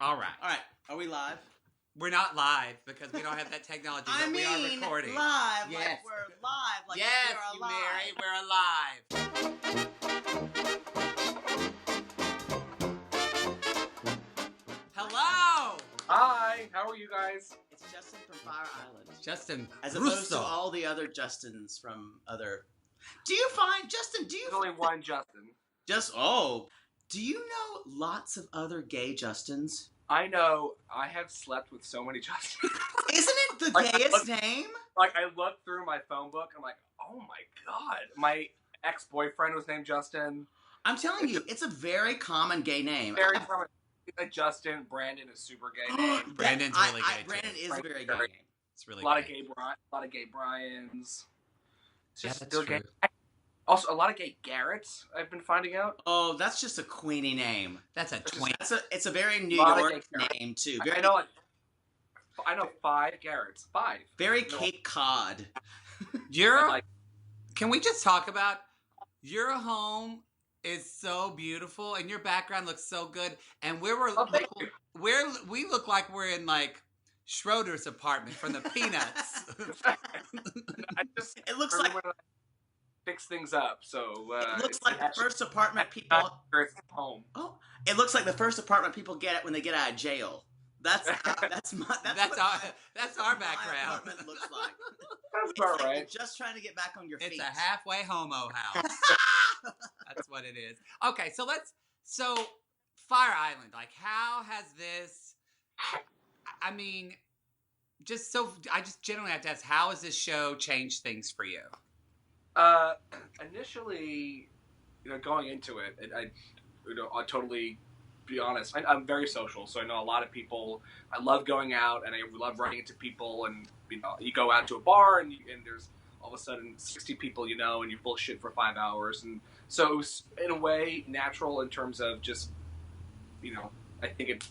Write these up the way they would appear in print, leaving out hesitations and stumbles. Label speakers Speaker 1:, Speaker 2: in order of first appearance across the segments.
Speaker 1: All right.
Speaker 2: All right. Are we live?
Speaker 1: We're not live because we don't have that technology, but we are recording.
Speaker 2: Live.
Speaker 1: Yes.
Speaker 2: Like we're live. Like
Speaker 1: yes,
Speaker 2: we're
Speaker 1: you
Speaker 2: alive.
Speaker 1: Mary, we're alive. Hello.
Speaker 3: Hi, how are you guys?
Speaker 2: It's Justin from Fire Island.
Speaker 1: Justin
Speaker 2: As
Speaker 1: Russo.
Speaker 2: opposed to all the other Justins from other... Do you find... Justin, do you...
Speaker 3: There's only one Justin.
Speaker 2: Do you know lots of other gay Justins?
Speaker 3: I know. I have slept with so many Justins.
Speaker 2: Isn't it the
Speaker 3: Like,
Speaker 2: gayest name?
Speaker 3: Like, I looked through my phone book, I'm like, oh my god. My ex-boyfriend was named Justin.
Speaker 2: I'm telling you, it's a very common gay name.
Speaker 3: Very common. Justin. Brandon is super gay name.
Speaker 1: Brandon's really gay, too.
Speaker 2: Brandon is a very gay
Speaker 3: Brandon.
Speaker 2: name.
Speaker 1: It's really
Speaker 3: a lot
Speaker 1: gay.
Speaker 3: of gay Bryans. It's
Speaker 1: Yeah,
Speaker 3: just
Speaker 1: that's
Speaker 3: still
Speaker 1: true.
Speaker 3: gay. Also, a lot of gay Garretts, I've been finding out.
Speaker 2: Oh, that's just a Queenie name.
Speaker 1: That's a twin.
Speaker 2: It's a very New
Speaker 3: Lot of
Speaker 2: York
Speaker 3: gay
Speaker 2: name too.
Speaker 3: I know 5 Garretts. 5.
Speaker 2: Very Cape Cod.
Speaker 1: Can we just talk about your home is so beautiful and your background looks so good, and we look like we're in like Schroeder's apartment from the Peanuts.
Speaker 2: It looks like
Speaker 3: fix things up. So
Speaker 2: it looks like the first apartment people.
Speaker 3: Home.
Speaker 2: Oh, it looks like the first apartment people get when they get out of jail. That's our
Speaker 1: background.
Speaker 2: My apartment looks like.
Speaker 3: That's
Speaker 2: It's
Speaker 3: about
Speaker 2: like
Speaker 3: right.
Speaker 2: you're just trying to get back on your feet.
Speaker 1: It's a halfway homo house. That's what it is. Okay, so Fire Island, like how has this, I mean, I just generally have to ask, how has this show changed things for you?
Speaker 3: Initially, going into it, I'll totally be honest. I'm very social, so I know a lot of people. I love going out, and I love running into people. And you go out to a bar, and there's all of a sudden 60 people and you bullshit for 5 hours, and so it was in a way natural in terms of just, I think it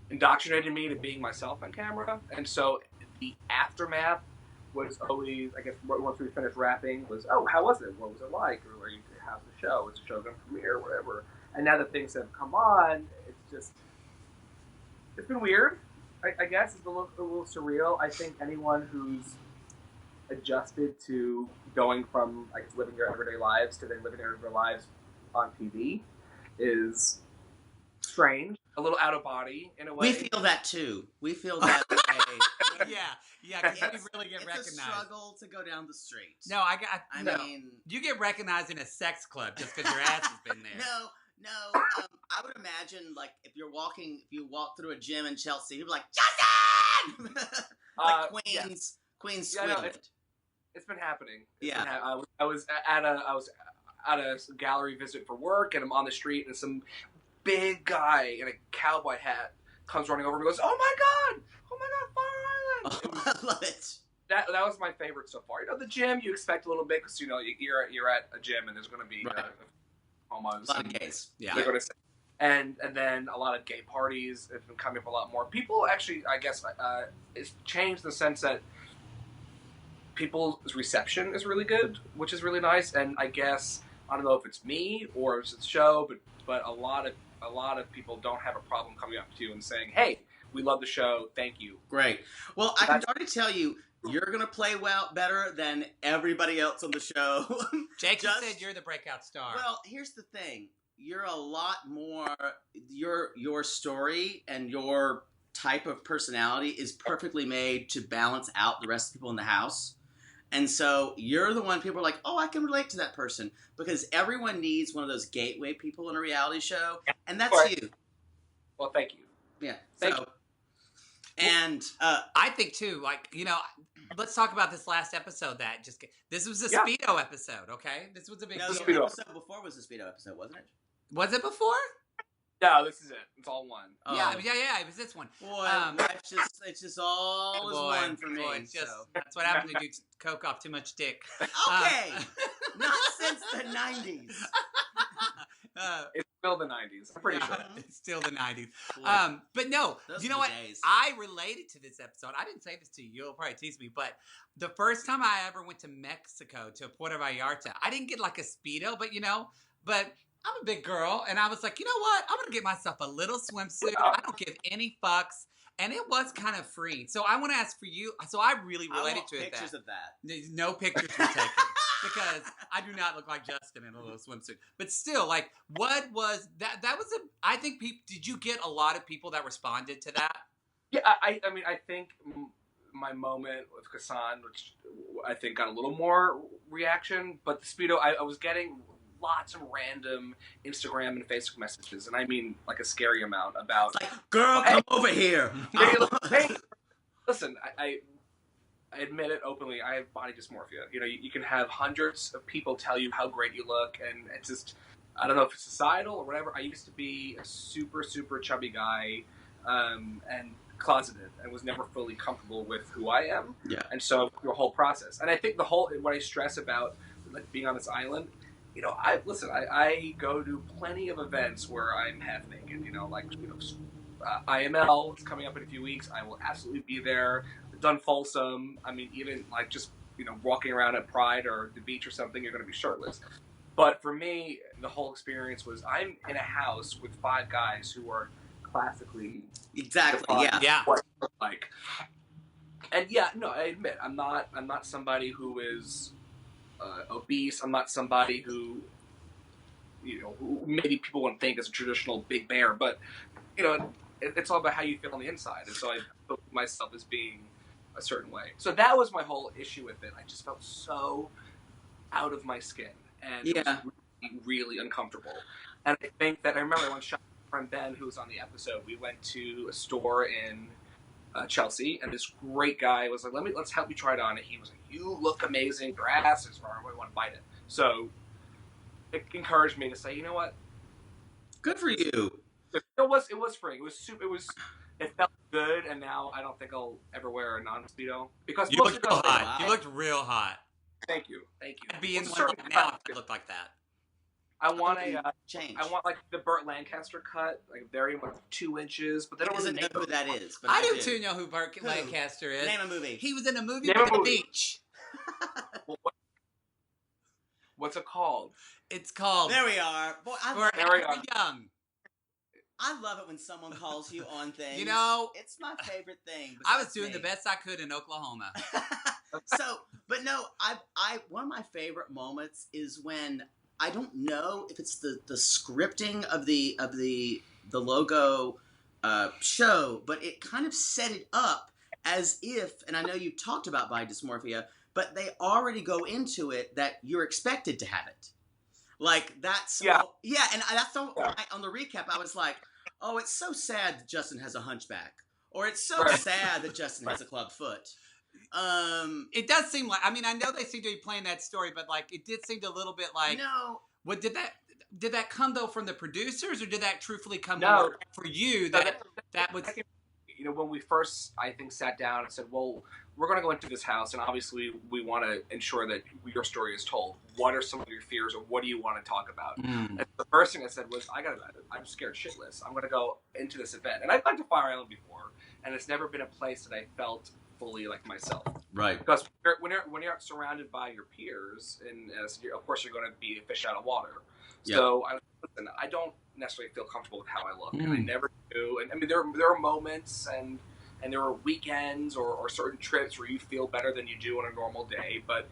Speaker 3: indoctrinated me to being myself on camera, and so the aftermath was always, I guess, once we finished rapping, was, oh, how was it? What was it like? Or how's the show? Is the show going to premiere? Whatever. And now that things have come on, it's been weird. I guess it's a little surreal. I think anyone who's adjusted to going from, I guess, living their everyday lives to then living their everyday lives on TV is strange, a little out of body in a way.
Speaker 2: We feel that too. We feel that way.
Speaker 1: Yeah, because you really get recognized.
Speaker 2: It's a struggle to go down the street.
Speaker 1: No, I mean, you get recognized in a sex club just because your ass has been there.
Speaker 2: No. I would imagine, like, if you walk through a gym in Chelsea, people are like, Justin! Like Queen's Squidward.
Speaker 3: It's been happening.
Speaker 2: Yeah.
Speaker 3: I was at a gallery visit for work, and I'm on the street, and some big guy in a cowboy hat comes running over and goes, "Oh my god, Fire Island!"
Speaker 2: Oh, I love it.
Speaker 3: That was my favorite so far. The gym, you expect a little bit because you're at a gym and there's going to be homos,
Speaker 2: a lot of gays. Yeah.
Speaker 3: They're going to say, and then a lot of gay parties have been coming up a lot more. People actually, I guess, it's changed in the sense that people's reception is really good, which is really nice. And I guess, I don't know if it's me or if it's the show, but a lot of people don't have a problem coming up to you and saying, "Hey, we love the show. Thank you."
Speaker 2: Great. Well, I can already tell you, you're going to play better than everybody else on the show.
Speaker 1: Jake, you said you're the breakout star.
Speaker 2: Well, here's the thing. You're a lot more, your story and your type of personality is perfectly made to balance out the rest of the people in the house. And so you're the one people are like, oh, I can relate to that person. Because everyone needs one of those gateway people in a reality show. And that's you.
Speaker 3: Well, thank you.
Speaker 2: Yeah.
Speaker 3: Thank you.
Speaker 2: And
Speaker 1: I think too, let's talk about this last episode this was a Speedo episode, okay? This was a big deal.
Speaker 2: The episode before was the Speedo episode, wasn't it?
Speaker 1: Was it before?
Speaker 3: No, this is it. It's all one.
Speaker 1: Oh. Yeah, it was this one.
Speaker 2: Boy, it's just all is one for me.
Speaker 1: That's what happens when you coke off too much dick.
Speaker 2: Okay, not since the 90s.
Speaker 3: It's still the 90s. I'm pretty sure.
Speaker 1: It's still the 90s. But no, you know what?
Speaker 2: Days.
Speaker 1: I related to this episode. I didn't say this to you. You'll probably tease me. But the first time I ever went to Mexico, to Puerto Vallarta, I didn't get like a Speedo, but I'm a big girl, and I was like, you know what? I'm gonna get myself a little swimsuit. I don't give any fucks, and it was kind of free. So I want to ask for you. So I really related to it.
Speaker 2: Pictures of that.
Speaker 1: No pictures were taken because I do not look like Justin in a little swimsuit. But still, like, what was that? That was a. I think people. Did you get a lot of people that responded to that?
Speaker 3: Yeah, I mean, I think my moment with Kassan, which I think got a little more reaction, but the Speedo, I was getting lots of random Instagram and Facebook messages, and I mean like a scary amount about,
Speaker 2: it's like, girl, come over here.
Speaker 3: Hey, listen, I admit it openly, I have body dysmorphia. You know, you can have hundreds of people tell you how great you look, and it's just, I don't know if it's societal or whatever. I used to be a super, super chubby guy, and closeted, and was never fully comfortable with who I am.
Speaker 2: Yeah.
Speaker 3: And so the whole process, and I think what I stress about like being on this island, you know, I go to plenty of events where I'm half naked. You know, like, you know, IML is coming up in a few weeks. I will absolutely be there. Done Folsom. I mean, even like just, you know, walking around at Pride or the beach or something, you're going to be shirtless. But for me, the whole experience was I'm in a house with 5 guys who are classically
Speaker 2: exactly, yeah.
Speaker 3: what I look like. And yeah, no, I admit I'm not somebody who is obese. I'm not somebody who, you know, who maybe people wouldn't think is a traditional big bear, but you know, it's all about how you feel on the inside. And so I built myself as being a certain way. So that was my whole issue with it. I just felt so out of my skin, and it was really, really uncomfortable. And I think that I remember one shot friend Ben, who was on the episode. We went to a store in Chelsea, and this great guy was like, let's help you try it on. And he was like, you look amazing, your ass is far, I want to bite it. So it encouraged me to say, you know what,
Speaker 2: good for you.
Speaker 3: It was free. It felt good, and now I don't think I'll ever wear a non-Speedo because
Speaker 1: you looked real hot. You looked real hot.
Speaker 3: Thank you.
Speaker 1: I'd be in one now if you looked like that.
Speaker 3: I want
Speaker 2: change.
Speaker 3: I want like the Burt Lancaster cut, like very much 2 inches, but they don't really
Speaker 2: know who that is. But
Speaker 1: I do too know who Burt Lancaster is.
Speaker 2: Name a movie.
Speaker 1: He was in a movie at the beach.
Speaker 3: What's it called?
Speaker 1: It's called.
Speaker 2: There we are. Boy,
Speaker 1: Young.
Speaker 2: I love it when someone calls you on things.
Speaker 1: You know,
Speaker 2: it's my favorite thing.
Speaker 1: I was doing the best I could in Oklahoma.
Speaker 2: But no, I one of my favorite moments is when I don't know if it's the scripting of the logo show, but it kind of set it up as if, and I know you talked about body dysmorphia, but they already go into it that you're expected to have it. Like that's and that's on the recap. I was like, oh, it's so sad that Justin has a hunchback, or it's so sad that Justin has a club foot.
Speaker 1: It does seem like, I mean, I know they seem to be playing that story, but like it did seem a little bit like,
Speaker 2: no.
Speaker 1: What did that come though from the producers, or did that truthfully come for you? That was,
Speaker 3: you know, when we first, I think, sat down and said, well, we're going to go into this house, and obviously we want to ensure that your story is told. What are some of your fears, or what do you want to talk about? And the first thing I said was, I'm scared shitless. I'm going to go into this event. And I've been to Fire Island before, and it's never been a place that I felt fully like myself.
Speaker 2: Right.
Speaker 3: Because when you're surrounded by your peers, and of course you're going to be a fish out of water. Yep. So I don't necessarily feel comfortable with how I look, and I never do. And I mean, there are moments and there are weekends or certain trips where you feel better than you do on a normal day. But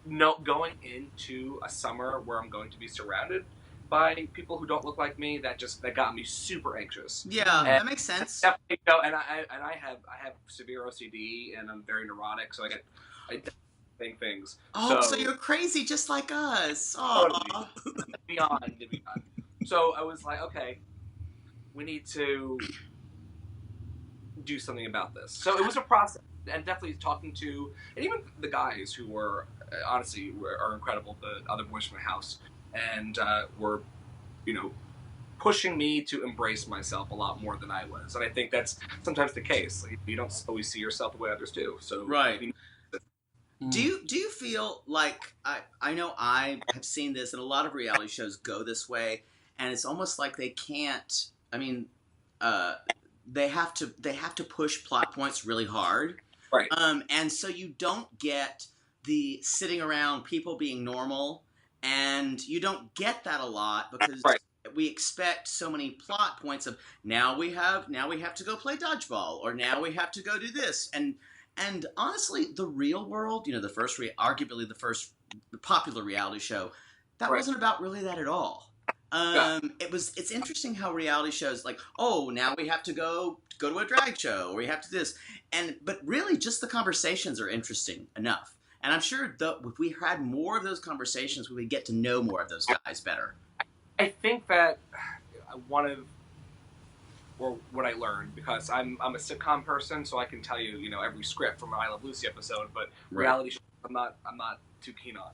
Speaker 3: no, going into a summer where I'm going to be surrounded by people who don't look like me, that got me super anxious.
Speaker 2: Yeah, that makes sense.
Speaker 3: Definitely, you know, and I have severe OCD, and I'm very neurotic, so I think things.
Speaker 2: Oh, so you're crazy just like us.
Speaker 3: Totally. Beyond. So I was like, okay, we need to do something about this. So it was a process, and definitely talking to, and even the guys who were honestly are incredible, the other boys from the house, and were, you know, pushing me to embrace myself a lot more than I was. And I think that's sometimes the case. Like, you don't always see yourself the way others do. So
Speaker 2: right. Do you feel like, I know I have seen this, and a lot of reality shows go this way, and it's almost like they can't, I mean, they have to push plot points really hard.
Speaker 3: Right.
Speaker 2: And so you don't get the sitting around people being normal And you don't get that a lot because
Speaker 3: Right.
Speaker 2: we expect so many plot points of now we have to go play dodgeball, or now we have to go do this. And honestly, the real world, arguably the first popular reality show, that wasn't about really that at all. It's interesting how reality shows like, oh, now we have to go to a drag show, or we have to this, but really just the conversations are interesting enough. And I'm sure if we had more of those conversations, we would get to know more of those guys better.
Speaker 3: I think that one of, or what I learned, because I'm a sitcom person, so I can tell you, every script from an I Love Lucy episode, but reality shows I'm not too keen on.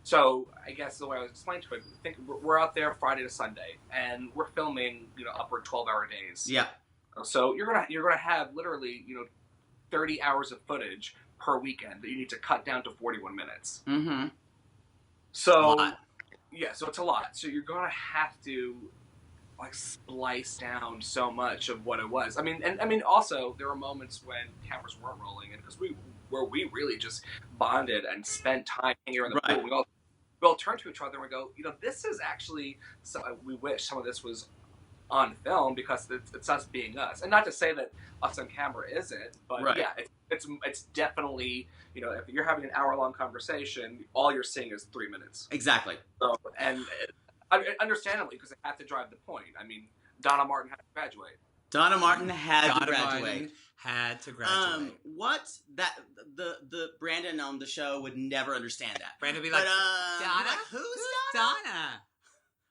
Speaker 3: So I guess the way I was explaining to it, I think we're out there Friday to Sunday, and we're filming, upward 12-hour days.
Speaker 2: Yeah.
Speaker 3: So you're gonna have literally, 30 hours of footage per weekend that you need to cut down to 41 minutes.
Speaker 2: Mm-hmm.
Speaker 3: So yeah, so it's a lot. So you're gonna have to splice down so much of what it was. I mean, also there were moments when cameras weren't rolling, and because we really just bonded and spent time here in the pool. We all turn to each other and we go, this is actually. So we wish some of this was on film because it's us being us, and not to say that us on camera isn't, but yeah, it's definitely, if you're having an hour-long conversation, all you're seeing is 3 minutes.
Speaker 2: Exactly.
Speaker 3: So, and understandably, because they have to drive the point. I mean, Donna Martin had to graduate.
Speaker 2: Donna Martin had to graduate. The Brandon on the show would never understand that.
Speaker 1: Brandon would be like, Donna?
Speaker 2: Who's
Speaker 1: Donna?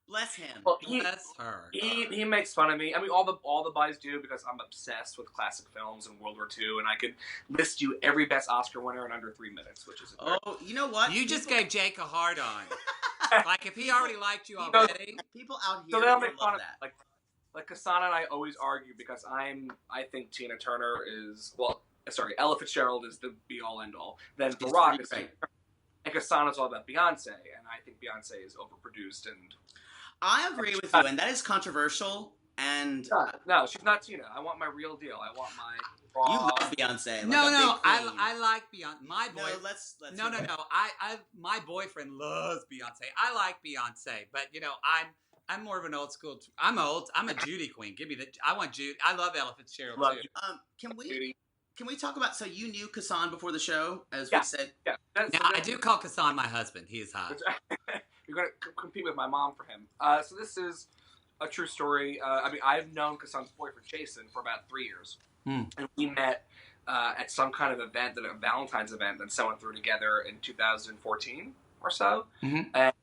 Speaker 2: Bless him.
Speaker 3: Well,
Speaker 1: bless her.
Speaker 3: He makes fun of me. I mean, all the boys do, because I'm obsessed with classic films and World War II, and I could list you every best Oscar winner in under 3 minutes, which is
Speaker 2: you know what?
Speaker 1: You just gave Jake a hard on. Like if he already liked you already.
Speaker 2: People out here.
Speaker 3: So they'll make fun of
Speaker 2: that.
Speaker 3: Like Kasana and I always argue because I think Tina Turner is Ella Fitzgerald is the be all end all. Then Barack is great. And Kasana's all about Beyonce, and I think Beyonce is overproduced and.
Speaker 2: I agree with you, and that is controversial. And
Speaker 3: no, she's not Tina. I want my real deal. I want my raw.
Speaker 2: You love Beyonce.
Speaker 1: I like Beyonce. My boy.
Speaker 2: No, let's.
Speaker 1: No. My boyfriend loves Beyonce. I like Beyonce, but I'm more of an old school. I'm old. I'm a Judy queen. Give me I want Judy. I love Ella Fitzgerald too.
Speaker 2: Can we talk about? So you knew Kassan before the show, as we said.
Speaker 3: Yeah.
Speaker 1: I do call Kassan my husband. He is hot.
Speaker 3: You're going to compete with my mom for him. So this is a true story. I've known Kassan's boyfriend, Jason, for about 3 years. And we met at some kind of event, a Valentine's event that someone threw together in 2014 or so. Mm-hmm. And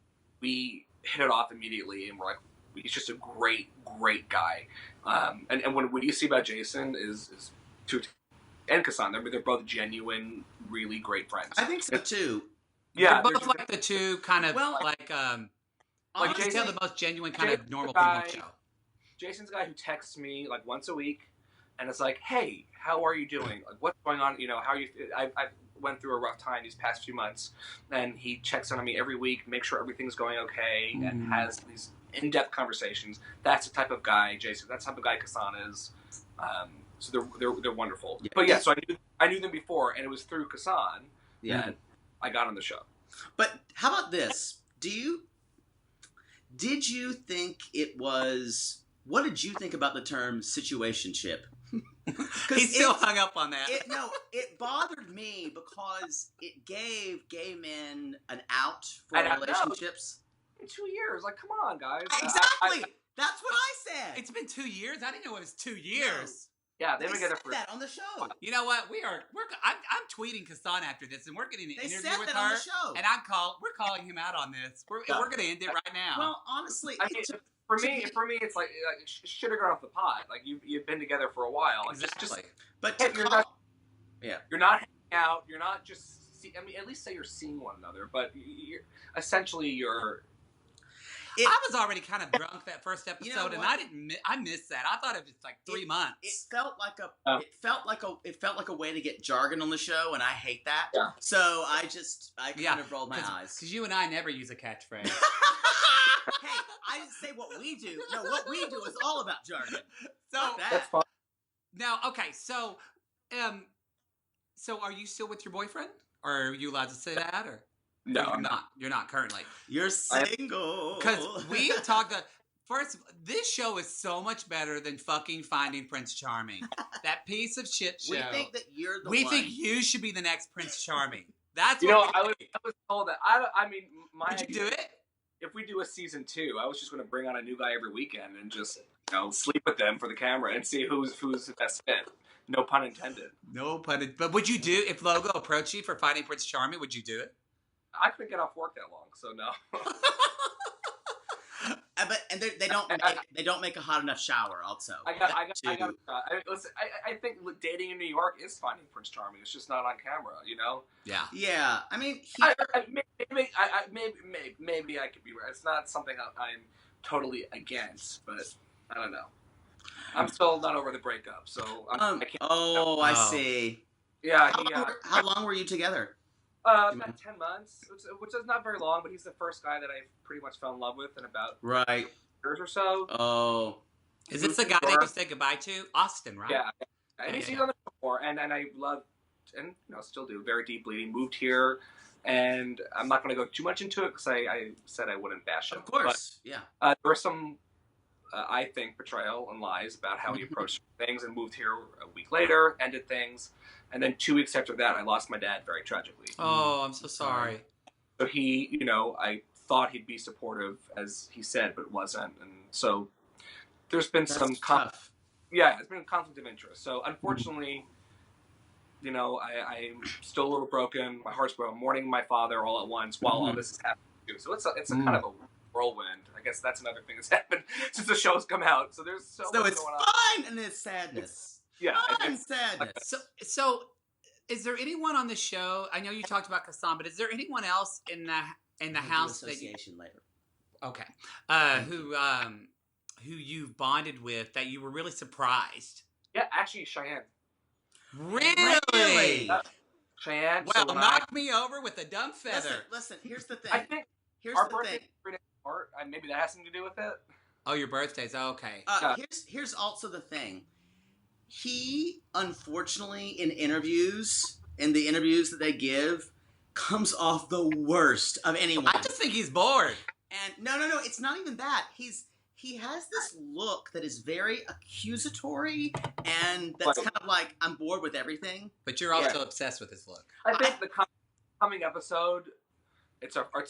Speaker 3: we hit it off immediately, and we're like, he's just a great, great guy. And what you see about Jason is and Kassan, they're both genuine, really great friends.
Speaker 2: I think so, too.
Speaker 1: Yeah, they're both like the two kind of Jason, the most genuine kind of normal people on the show.
Speaker 3: Jason's the guy who texts me like once a week, and it's like, "Hey, how are you doing? Like, what's going on? How are you?" I went through a rough time these past few months, and he checks in on me every week, makes sure everything's going okay, and has these in-depth conversations. That's the type of guy Jason. That's the type of guy Kassan is. So they're wonderful. Yeah. But yeah, so I knew them before, and it was through Kassan that I got on the show.
Speaker 2: But how about this? Did you think it was? What did you think about the term situationship?
Speaker 1: He's still hung up on that.
Speaker 2: It bothered me because it gave gay men an out for relationships.
Speaker 3: In 2 years, like, come on, guys.
Speaker 2: Exactly. That's what I said.
Speaker 1: It's been 2 years. I didn't know it was 2 years.
Speaker 3: Yeah, they've been together for
Speaker 2: that on the show.
Speaker 1: You know what? I'm tweeting Kassan after this, and we're getting an interview with her.
Speaker 2: On the show.
Speaker 1: And we're calling him out on this. We're going to end it right now.
Speaker 2: Well, honestly,
Speaker 3: for me, it's like should have gone off the pod. Like you've been together for a while. Like,
Speaker 1: exactly.
Speaker 3: But you're not hanging out. You're not just. At least say you're seeing one another. But you're.
Speaker 2: I
Speaker 1: was already kind of drunk that first episode, and I missed that. I thought it was like 3 months.
Speaker 2: It felt like a way to get jargon on the show, and I hate that.
Speaker 3: Yeah.
Speaker 2: So I kind of rolled my eyes.
Speaker 1: Because you and I never use a catchphrase.
Speaker 2: Hey, I didn't say what we do. No, what we do is all about jargon. So
Speaker 3: that's fine.
Speaker 1: Now, okay, so are you still with your boyfriend, or are you allowed to say that, or?
Speaker 3: No,
Speaker 1: You're
Speaker 3: I'm not.
Speaker 1: not. You're not currently.
Speaker 2: You're single.
Speaker 1: Because we talked. First, this show is so much better than fucking Finding Prince Charming. That piece of shit show.
Speaker 2: We think that you're the
Speaker 1: We
Speaker 2: one.
Speaker 1: think you should be the next Prince Charming. That's
Speaker 3: You
Speaker 1: what
Speaker 3: know,
Speaker 1: we
Speaker 3: I
Speaker 1: think.
Speaker 3: was told that. I mean, my
Speaker 1: Would you
Speaker 3: idea,
Speaker 1: do it?
Speaker 3: if we do a season 2, I was just going to bring on a new guy every weekend and just sleep with them for the camera and see who's the best fit. No pun intended.
Speaker 1: No pun. But would you do if Logo approached you for Finding Prince Charming? Would you do it?
Speaker 3: I couldn't get off work that long, so no.
Speaker 2: But they don't make a hot enough shower. Also,
Speaker 3: Listen, I think dating in New York is Finding Prince Charming. It's just not on camera,
Speaker 1: Yeah.
Speaker 2: Yeah, I mean,
Speaker 3: maybe I could be right. It's not something I'm totally against, but I don't know. I'm still not over the breakup, so I can't.
Speaker 2: I see.
Speaker 3: Yeah.
Speaker 2: How long were you together?
Speaker 3: About 10 months, which is not very long, but he's the first guy that I pretty much fell in love with in about years or so.
Speaker 2: Oh.
Speaker 1: Is this the guy that you said goodbye to? Austin, right?
Speaker 3: Yeah. And he's on the show before, and I loved, and still do, very deeply. He moved here, and I'm not going to go too much into it because I said I wouldn't bash him.
Speaker 2: Of course,
Speaker 3: but, there were some, I think, betrayal and lies about how he approached things and moved here a week later, ended things. And then 2 weeks after that, I lost my dad very tragically.
Speaker 1: Oh, I'm so sorry.
Speaker 3: So he, I thought he'd be supportive, as he said, but wasn't. And so there's been some
Speaker 2: tough.
Speaker 3: It's been a conflict of interest. So unfortunately, I'm still a little broken. My heart's broken. I'm mourning my father all at once while all this is happening too. So it's a kind of a whirlwind. I guess that's another thing that's happened since the show's come out. So there's so much
Speaker 2: it's
Speaker 3: going on.
Speaker 2: fun and it's sadness.
Speaker 3: It's
Speaker 2: sadness.
Speaker 1: So, is there anyone on the show? I know you talked about Kassan, but is there anyone else in the house that
Speaker 2: later?
Speaker 1: Okay, who you've bonded with that you were really surprised?
Speaker 3: Yeah, actually, Cheyenne.
Speaker 1: Really?
Speaker 3: Cheyenne.
Speaker 1: Well, knock me over with a dumb feather.
Speaker 2: Listen. Here's the thing.
Speaker 3: I think our birthday is 3 days apart. Maybe that has something to do with it.
Speaker 1: Oh, your birthdays. Okay.
Speaker 2: Here's also the thing. He, unfortunately, in the interviews that they give, comes off the worst of anyone.
Speaker 1: I just think he's bored.
Speaker 2: And no, it's not even that. He has this look that is very accusatory, and that's kind of like, I'm bored with everything.
Speaker 1: But you're also obsessed with his look.
Speaker 3: I think the coming episode, it's our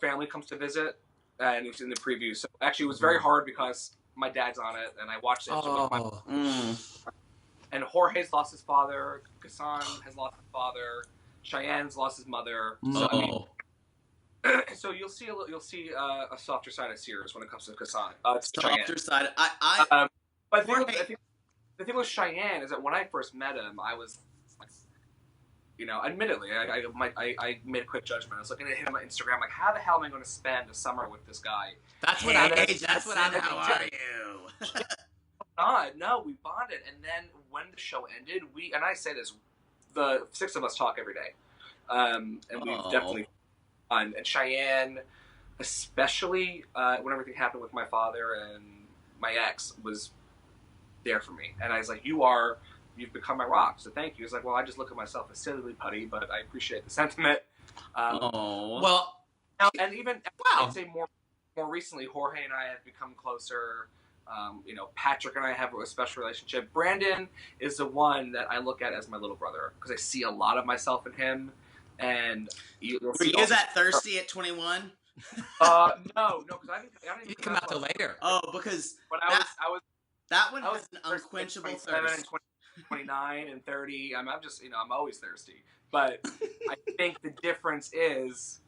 Speaker 3: family comes to visit, and it's in the preview. So actually, it was very hard because my dad's on it, and I watched it with And Jorge's lost his father. Kassan has lost his father. Cheyenne's lost his mother. So, so you'll see a softer side of Sears when it comes to Kassan.
Speaker 2: Softer side.
Speaker 3: But the thing with Cheyenne is that when I first met him, I was, admittedly, I made a quick judgment. I was looking at him on Instagram, like, how the hell am I going to spend a summer with this guy?
Speaker 1: That's what I'm.
Speaker 2: How are you?
Speaker 3: No, we bonded, and then when the show ended, and I say this, the 6 of us talk every day, and we've definitely fun. And Cheyenne, especially when everything happened with my father and my ex, was there for me, and I was like, you've become my rock, so thank you. He's like, well, I just look at myself as silly putty, but I appreciate the sentiment.
Speaker 1: Well,
Speaker 3: and even I'd say more recently, Jorge and I have become closer. Patrick and I have a special relationship. Brandon is the one that I look at as my little brother because I see a lot of myself in him. And
Speaker 2: were you that thirsty at 21?
Speaker 3: No, because I didn't
Speaker 1: you come out till later.
Speaker 2: Oh, because
Speaker 3: I was
Speaker 2: that one has an unquenchable thirst.
Speaker 3: 29 and 30. I'm just I'm always thirsty. But I think the difference is,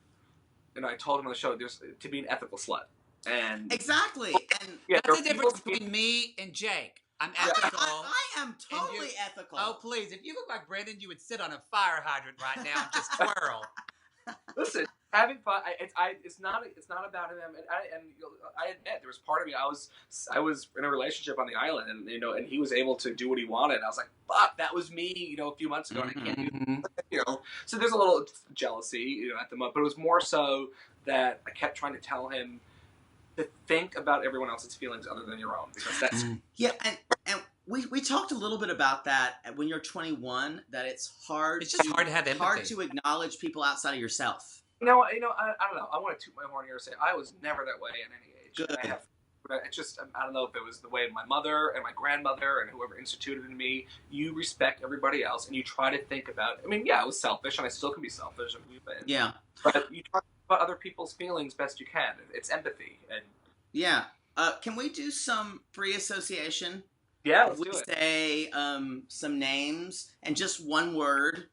Speaker 3: I told him on the show, there's to be an ethical slut. And
Speaker 2: exactly, and
Speaker 1: that's the difference between me and Jake. I'm ethical.
Speaker 2: I am totally ethical.
Speaker 1: Oh, please! If you look like Brandon, you would sit on a fire hydrant right now and just twirl.
Speaker 3: Listen, having fun. It's not about him. And I admit there was part of me. I was in a relationship on the island, and and he was able to do what he wanted. And I was like, fuck, that was me. A few months ago, and I can't do. So there's a little jealousy, at the moment. But it was more so that I kept trying to tell him to think about everyone else's feelings other than your own, because that's
Speaker 2: and we talked a little bit about that when you're 21, that it's hard
Speaker 1: to have empathy.
Speaker 2: hard to acknowledge people outside of yourself.
Speaker 3: I don't know. I want to toot my horn here and say I was never that way at any age.
Speaker 2: Good.
Speaker 3: And I have. It's just I don't know if it was the way of my mother and my grandmother and whoever instituted in me. You respect everybody else and you try to think about. I mean, yeah, it was selfish, and I still can be selfish.
Speaker 2: Yeah.
Speaker 3: But you talk about other people's feelings best you can. It's empathy and.
Speaker 2: Yeah. Can we do some free association?
Speaker 3: Yeah, let's
Speaker 2: we
Speaker 3: do it.
Speaker 2: say some names and just one word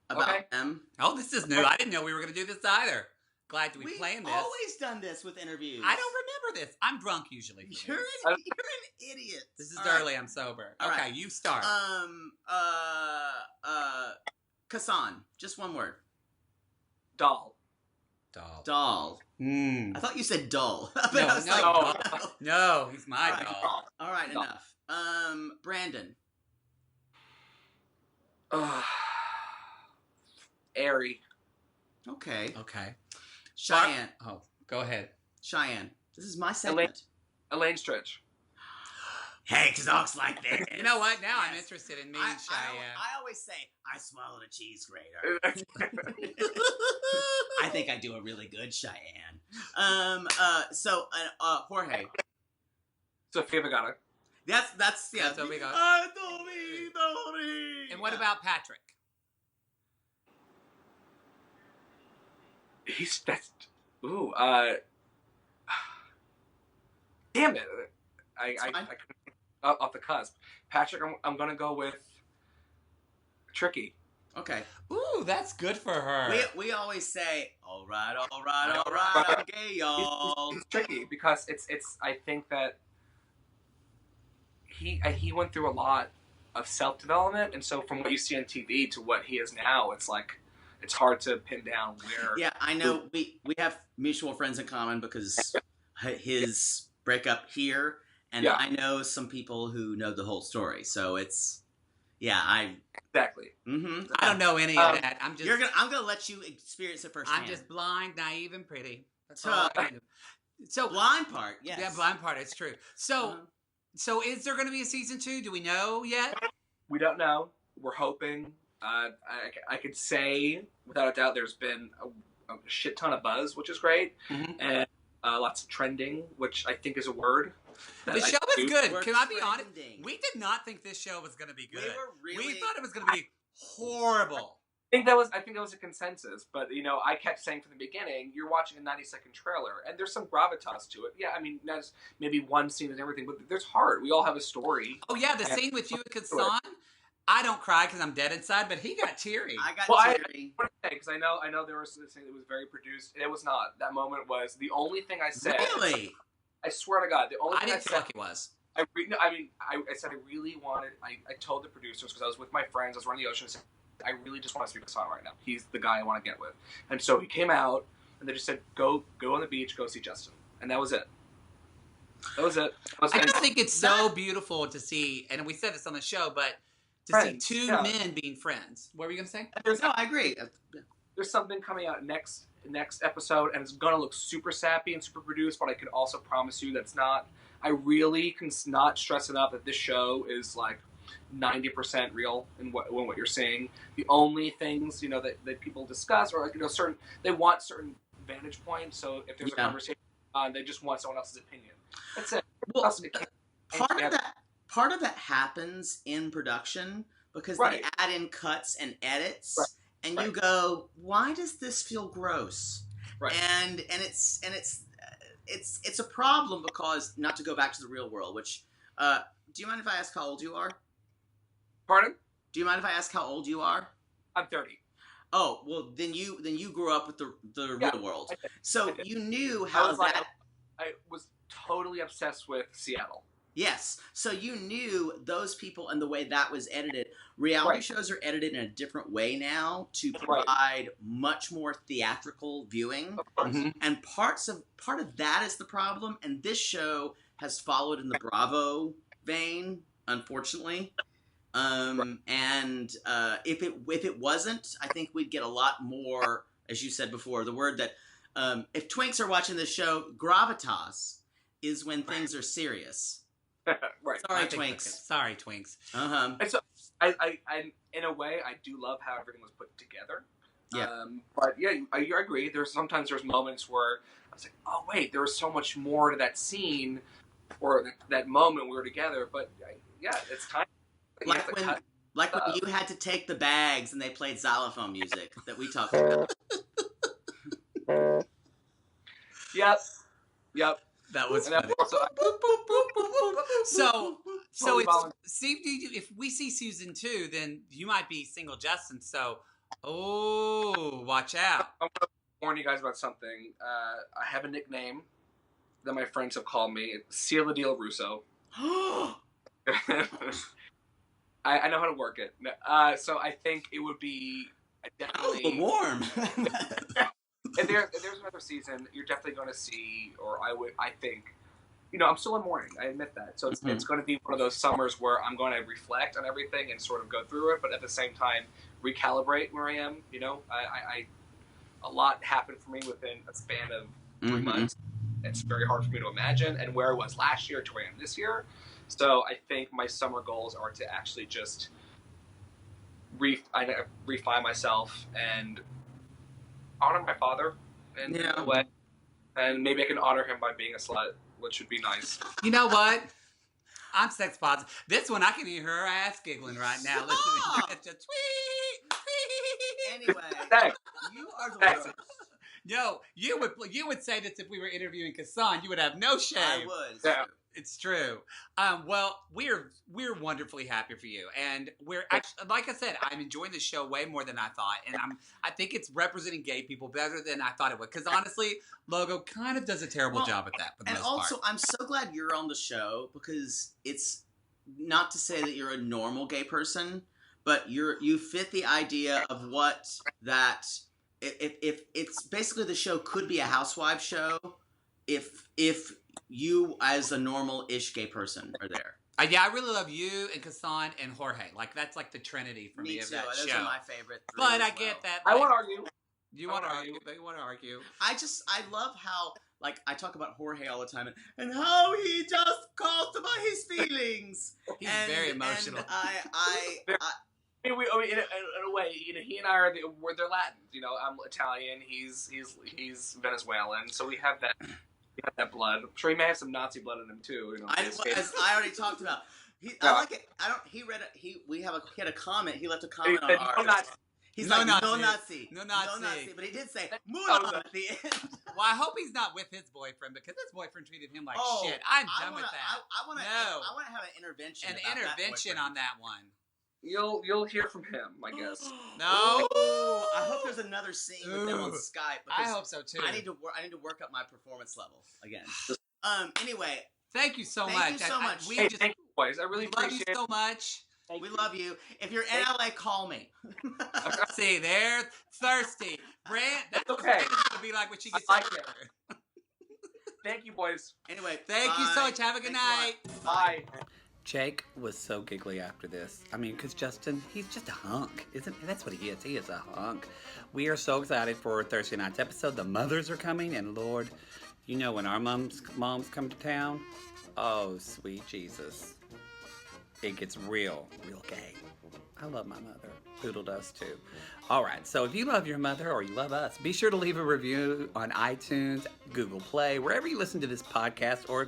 Speaker 2: about them.
Speaker 1: Oh, this is new. I didn't know we were going to do this either. Glad we planned this.
Speaker 2: We've always done this with interviews.
Speaker 1: I don't remember this. I'm drunk usually.
Speaker 2: You're an idiot.
Speaker 1: This is
Speaker 2: All
Speaker 1: early.
Speaker 2: right.
Speaker 1: I'm sober.
Speaker 2: All
Speaker 1: okay,
Speaker 2: right.
Speaker 1: you start.
Speaker 2: Kassan. Just one word.
Speaker 3: Doll.
Speaker 2: Doll.
Speaker 1: Mm.
Speaker 2: I thought you said dull.
Speaker 1: No, he's my
Speaker 2: All
Speaker 1: doll.
Speaker 2: All right, enough. Brandon.
Speaker 3: Airy.
Speaker 2: Okay.
Speaker 1: Cheyenne. Oh, go ahead.
Speaker 2: Cheyenne. This is my segment.
Speaker 3: Elaine Stritch.
Speaker 2: Hey, talks like this.
Speaker 1: You know what? Now I'm interested in meeting Cheyenne.
Speaker 2: I always say, I swallowed a cheese grater. I think I do a really good Cheyenne. Jorge.
Speaker 3: Sophia Vergara.
Speaker 2: That's
Speaker 1: what we got. And what about Patrick?
Speaker 3: Damn it. I off the cusp. Patrick, I'm gonna go with Tricky.
Speaker 2: Okay.
Speaker 1: Ooh, that's good for her.
Speaker 2: We always say, all right, okay, y'all.
Speaker 3: It's tricky because it's. I think that he went through a lot of self development, and so from what you see on TV to what he is now, it's like it's hard to pin down where.
Speaker 2: Yeah, I know. We have mutual friends in common because his breakup here, and I know some people who know the whole story. So it's. Yeah,
Speaker 3: exactly.
Speaker 2: Mm-hmm.
Speaker 1: I don't know any of that. I'm
Speaker 2: gonna let you experience it firsthand.
Speaker 1: I'm just blind, naive, and pretty. That's all I do. So
Speaker 2: blind part, yes.
Speaker 1: Yeah, blind part. It's true. So, so is there going to be a season 2? Do we know yet?
Speaker 3: We don't know. We're hoping. I could say without a doubt, there's been a shit ton of buzz, which is great, and lots of trending, which I think is a word.
Speaker 1: The show is good. Can I be honest? We did not think this show was going to be good. We thought it was going to be horrible.
Speaker 3: I think that was a consensus, but I kept saying from the beginning, you're watching a 90-second trailer, and there's some gravitas to it. Yeah, I mean, there's maybe one scene and everything, but there's heart. We all have a story.
Speaker 1: Oh yeah, the scene with you and Kassan. I don't cry because I'm dead inside, but he got teary.
Speaker 2: I got teary.
Speaker 3: Because I know there was this thing that was very produced. It was not. That moment was the only thing I said.
Speaker 2: Really?
Speaker 3: I swear to God, the only thing I
Speaker 1: didn't
Speaker 3: said.
Speaker 1: feel like it was.
Speaker 3: I said I really wanted. I told the producers because I was with my friends. I was running the ocean. I said, I really just want to speak to Hassan right now. He's the guy I want to get with. And so he came out, and they just said, go on the beach, go see Justin. And that was it. I
Speaker 1: just think it's so beautiful to see, and we said this on the show, but to see two men being friends. What were you going to say?
Speaker 2: No, I agree.
Speaker 3: There's something coming out next episode, and it's going to look super sappy and super produced, but I can also promise you that's not. I really can not stress enough that this show is like 90% real in what you're seeing. The only things that people discuss or certain they want certain vantage points. So if there's a conversation, they just want someone else's opinion. That's it.
Speaker 2: Well, part of that happens in production because they add in cuts and edits, and you go, why does this feel gross? Right. And it's a problem because not to go back to the real world. Which do you mind if I ask how old you are?
Speaker 3: Pardon?
Speaker 2: Do you mind if I ask how old you are?
Speaker 3: I'm 30.
Speaker 2: Oh, well, then you grew up with the real world. So you knew how
Speaker 3: I was totally obsessed with Seattle.
Speaker 2: Yes. So you knew those people and the way that was edited. Reality shows are edited in a different way now to provide much more theatrical viewing. And part of that is the problem. And this show has followed in the Bravo vein, unfortunately. And if it wasn't, I think we'd get a lot more, as you said before, the word that if twinks are watching this show, gravitas is when things are serious. Sorry, twinks.
Speaker 1: Sorry, twinks.
Speaker 3: And so I in a way I do love how everything was put together.
Speaker 2: Yeah.
Speaker 3: But yeah, I agree. There's moments where I was like, oh wait, there was so much more to that scene or that moment we were together. But yeah, it's time.
Speaker 2: Like when you had to take the bags and they played xylophone music that we talked about.
Speaker 3: Yep.
Speaker 1: That was
Speaker 3: And
Speaker 1: funny. So it's Steve. If we see season 2, then you might be single Justin. So, watch out.
Speaker 3: I'm gonna warn you guys about something. I have a nickname that my friends have called me. Seal the deal, Russo. I know how to work it. So I think it would be definitely
Speaker 2: warm.
Speaker 3: If there's another season, you're definitely going to see, or I think, I'm still in mourning. I admit that. So it's going to be one of those summers where I'm going to reflect on everything and sort of go through it, but at the same time recalibrate where I am. A lot happened for me within a span of 3 months. It's very hard for me to imagine, and where I was last year to where I am this year. So I think my summer goals are to actually just refine myself and honor my father in a way, and maybe I can honor him by being a slut, which would be nice.
Speaker 1: You know what? I'm sex positive. This one, I can hear her ass giggling right now. Listening to just tweet.
Speaker 2: Anyway,
Speaker 3: thanks.
Speaker 2: You are the worst.
Speaker 1: No, you would say this if we were interviewing Kassan. You would have no shame.
Speaker 2: I would.
Speaker 3: Yeah.
Speaker 1: It's true. Well, we're wonderfully happy for you, and we're actually, like I said, I'm enjoying the show way more than I thought, and I think it's representing gay people better than I thought it would. Because honestly, Logo kind of does a terrible job at that. For the
Speaker 2: and
Speaker 1: most
Speaker 2: also,
Speaker 1: part.
Speaker 2: I'm so glad you're on the show because it's not to say that you're a normal gay person, but you fit the idea of what that if it's basically the show could be a housewife show if you as a normal-ish gay person are there.
Speaker 1: Yeah, I really love you and Kassan and Jorge. Like that's like the trinity for me of that
Speaker 2: Those
Speaker 1: show.
Speaker 2: are my favorite.
Speaker 1: But I get that.
Speaker 3: I won't argue.
Speaker 1: You want to argue? They want to argue.
Speaker 2: I love how I talk about Jorge all the time and how he just calls about his feelings.
Speaker 1: He's very emotional.
Speaker 2: And
Speaker 3: in a way, he and I we're Latin. I'm Italian. He's Venezuelan. So we have that. We have that blood. I'm sure he may have some Nazi blood in him too.
Speaker 2: As I already talked about. I like it. He read it. He had a comment. He left a comment on ours. He's no Nazi. But he did say Mula at the end.
Speaker 1: Well, I hope he's not with his boyfriend because his boyfriend treated him like shit. I'm done with that.
Speaker 2: I want to have an intervention.
Speaker 1: On that one.
Speaker 3: You'll hear from him, I guess.
Speaker 1: No.
Speaker 2: I hope there's another scene with them on Skype.
Speaker 1: I hope so too.
Speaker 2: I need to work up my performance level again. Anyway.
Speaker 1: Thank you so much.
Speaker 2: Thank you so much.
Speaker 3: Thank you, boys. I really appreciate it.
Speaker 1: Love you so much.
Speaker 2: We love you. If you're in LA, call me.
Speaker 1: See, they're thirsty. Brand, that's
Speaker 3: okay.
Speaker 1: Brand is going to be like when she gets out there.
Speaker 3: Thank you, boys.
Speaker 2: Anyway,
Speaker 1: thank you so much. Have a good night.
Speaker 3: Bye.
Speaker 1: Jake was so giggly after this. I mean, because Justin, he's just a hunk, isn't he? That's what he is. He is a hunk. We are so excited for Thursday night's episode. The mothers are coming, and Lord, when our moms come to town, oh, sweet Jesus. It gets real gay. I love my mother. Poodle does too. All right, so if you love your mother or you love us, be sure to leave a review on iTunes, Google Play, wherever you listen to this podcast, or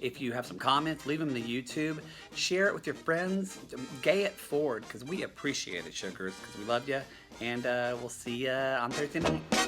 Speaker 1: if you have some comments, leave them to YouTube. Share it with your friends. Gay it forward because we appreciate it, sugars, because we love you. And we'll see you on Thursday night.